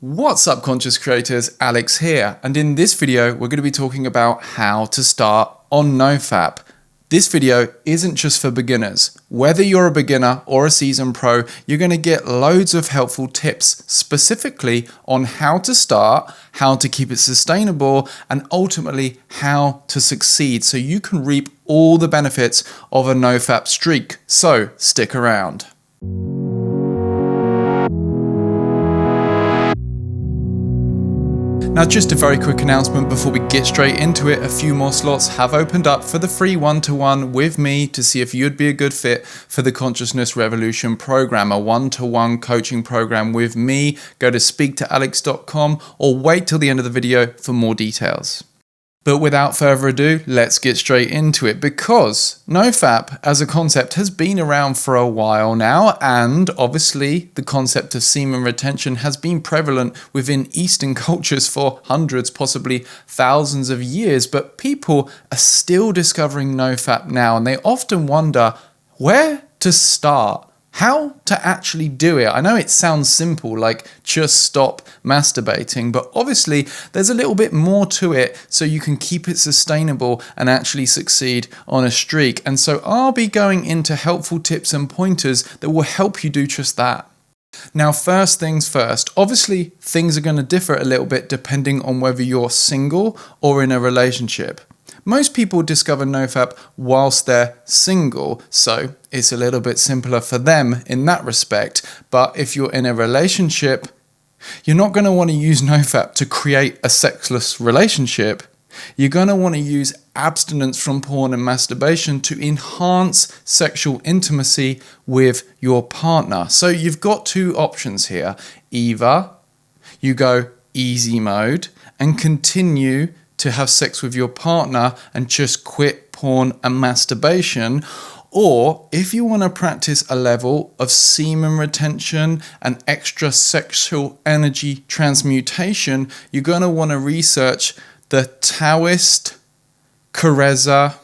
What's up, conscious creators? Alex here, and in this video we're going to be talking about how to start on NoFap. This video isn't just for beginners. Whether you're a beginner or a seasoned pro, you're going to get loads of helpful tips specifically on how to start, how to keep it sustainable, and ultimately how to succeed so you can reap all the benefits of a NoFap streak. So stick around. Now, just a very quick announcement before we get straight into it. A few more slots have opened up for the free one-to-one with me to see if you'd be a good fit for the Consciousness Revolution program, a one-to-one coaching program with me. Go to speaktoalex.com or wait till the end of the video for more details. But without further ado, let's get straight into it, because NoFap as a concept has been around for a while now, and obviously the concept of semen retention has been prevalent within Eastern cultures for hundreds, possibly thousands of years, but people are still discovering NoFap now, and they often wonder where to start. How to actually do it. I know it sounds simple, like just stop masturbating, but obviously there's a little bit more to it so you can keep it sustainable and actually succeed on a streak. And so I'll be going into helpful tips and pointers that will help you do just that. Now, first things first, obviously things are going to differ a little bit depending on whether you're single or in a relationship. Most people discover NoFap whilst they're single, so it's a little bit simpler for them in that respect. But if you're in a relationship, you're not going to want to use NoFap to create a sexless relationship. You're going to want to use abstinence from porn and masturbation to enhance sexual intimacy with your partner. So you've got two options here. Either you go easy mode and continue to have sex with your partner and just quit porn and masturbation, or if you want to practice a level of semen retention and extra sexual energy transmutation, you're going to want to research the Taoist, Kareza,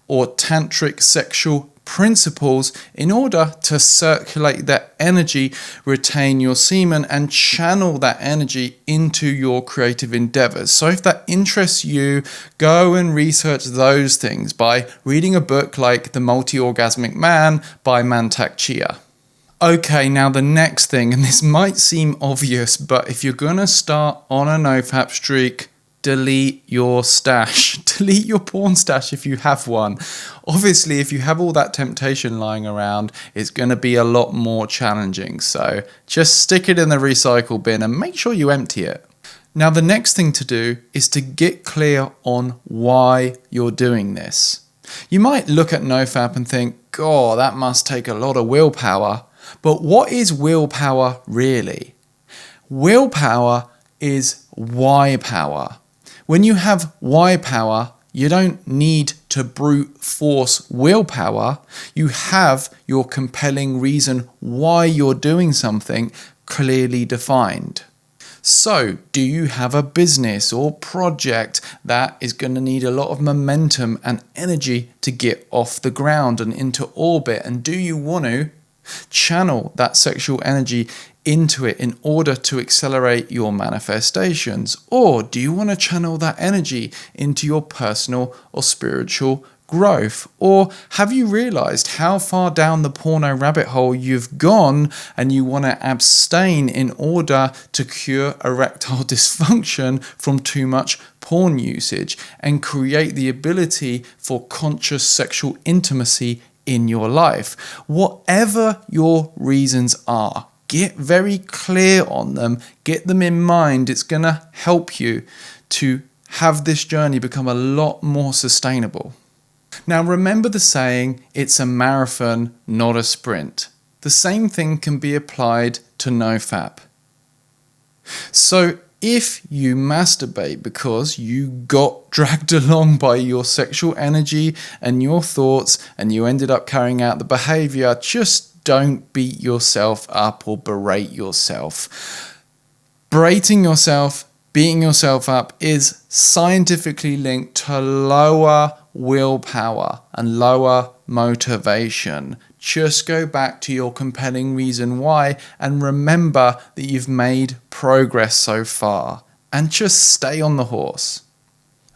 or Tantric sexual principles in order to circulate that energy, retain your semen, and channel that energy into your creative endeavors. So if that interests you, go and research those things by reading a book like The Multi-Orgasmic Man by Mantak Chia. Okay, now the next thing, and this might seem obvious, but if you're gonna start on a NoFap streak, delete your stash. Delete your porn stash if you have one. Obviously, if you have all that temptation lying around, it's going to be a lot more challenging. So just stick it in the recycle bin and make sure you empty it. Now, the next thing to do is to get clear on why you're doing this. You might look at NoFap and think, "God, that must take a lot of willpower." But what is willpower really? Willpower is why power. When you have why power, you don't need to brute force willpower. You have your compelling reason why you're doing something clearly defined. So, do you have a business or project that is going to need a lot of momentum and energy to get off the ground and into orbit? And do you want to channel that sexual energy into it in order to accelerate your manifestations? Or do you want to channel that energy into your personal or spiritual growth? Or have you realized how far down the porno rabbit hole you've gone and you want to abstain in order to cure erectile dysfunction from too much porn usage and create the ability for conscious sexual intimacy in your life? Whatever your reasons are, get very clear on them, get them in mind. It's going to help you to have this journey become a lot more sustainable. Now, remember the saying, it's a marathon, not a sprint. The same thing can be applied to NoFap. So if you masturbate because you got dragged along by your sexual energy and your thoughts and you ended up carrying out the behavior, just don't beat yourself up or berate yourself. Berating yourself, beating yourself up is scientifically linked to lower willpower and lower motivation. Just go back to your compelling reason why and remember that you've made progress so far. And just stay on the horse.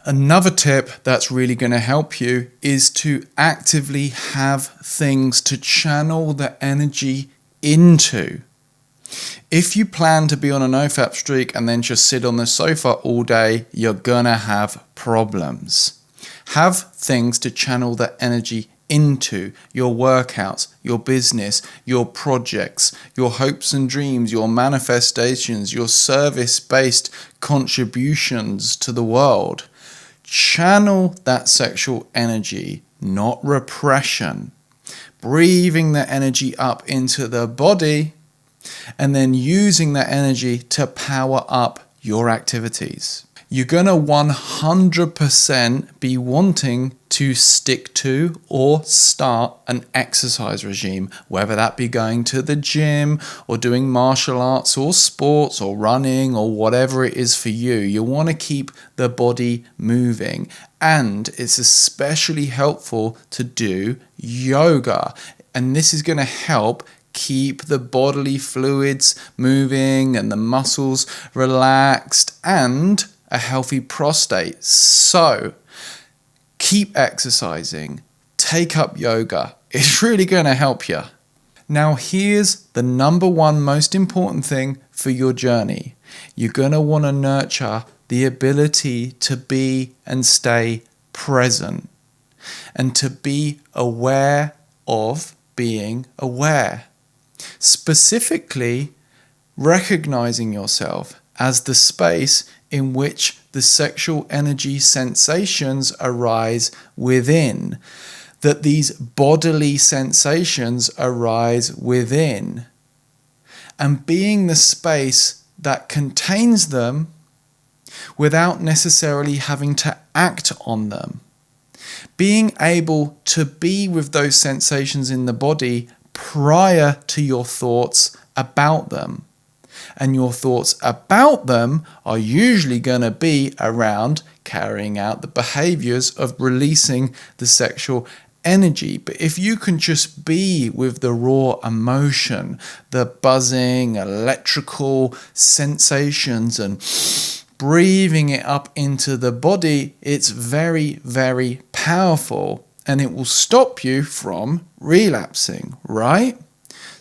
Another tip that's really going to help you is to actively have things to channel the energy into. If you plan to be on a NoFap streak and then just sit on the sofa all day, you're gonna have problems. Have things to channel the energy into: your workouts, your business, your projects, your hopes and dreams, your manifestations, your service-based contributions to the world. Channel that sexual energy, not repression. Breathing the energy up into the body and then using that energy to power up your activities. You're going to 100% be wanting to stick to or start an exercise regime, whether that be going to the gym or doing martial arts or sports or running or whatever it is for you. You want to keep the body moving, and it's especially helpful to do yoga, and this is going to help keep the bodily fluids moving and the muscles relaxed and a healthy prostate. So keep exercising, take up yoga. It's really going to help you. Now here's the number one most important thing for your journey. You're going to want to nurture the ability to be and stay present and to be aware of being aware. Specifically, recognizing yourself as the space in which the sexual energy sensations arise within, that these bodily sensations arise within, and being the space that contains them without necessarily having to act on them. Being able to be with those sensations in the body prior to your thoughts about them. And your thoughts about them are usually going to be around carrying out the behaviors of releasing the sexual energy. But if you can just be with the raw emotion, the buzzing, electrical sensations, and breathing it up into the body, it's very, very powerful. And it will stop you from relapsing, right?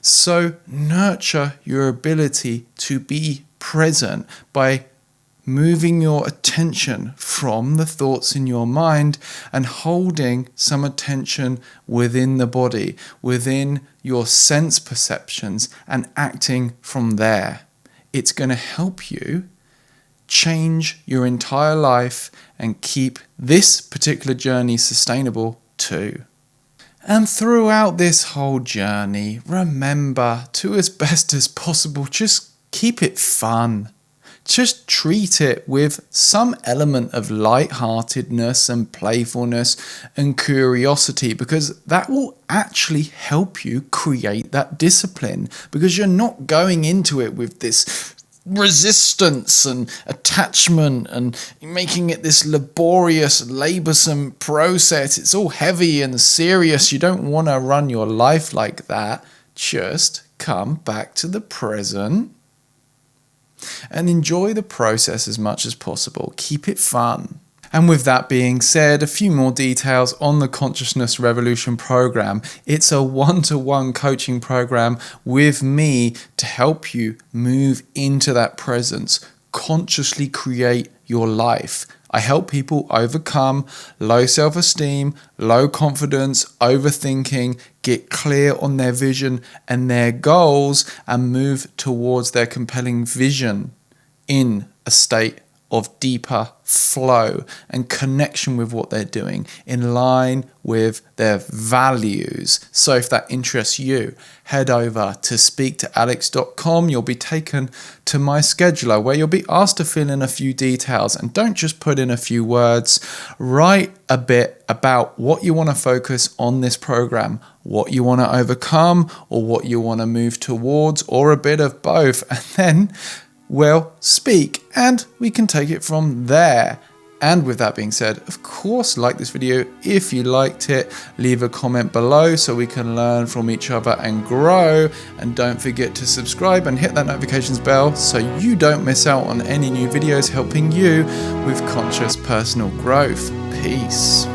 So nurture your ability to be present by moving your attention from the thoughts in your mind and holding some attention within the body, within your sense perceptions, and acting from there. It's going to help you change your entire life and keep this particular journey sustainable too. And throughout this whole journey, remember to, as best as possible, just keep it fun. Just treat it with some element of lightheartedness and playfulness and curiosity, because that will actually help you create that discipline, because you're not going into it with this resistance and attachment and making it this laborious, laborsome process. It's all heavy and serious. You don't want to run your life like that. Just come back to the present and enjoy the process as much as possible. Keep it fun. And with that being said, a few more details on the Consciousness Revolution program. It's a one-to-one coaching program with me to help you move into that presence, consciously create your life. I help people overcome low self-esteem, low confidence, overthinking, get clear on their vision and their goals, and move towards their compelling vision in a state of deeper flow and connection with what they're doing in line with their values. So if that interests you, head over to speaktoalex.com. You'll be taken to my scheduler where you'll be asked to fill in a few details, and don't just put in a few words. Write a bit about what you want to focus on this program, what you want to overcome, or what you want to move towards, or a bit of both, and then speak, and we can take it from there. And with that being said, of course, like this video if you liked it, leave a comment below so we can learn from each other and grow. And don't forget to subscribe and hit that notifications bell so you don't miss out on any new videos helping you with conscious personal growth. Peace.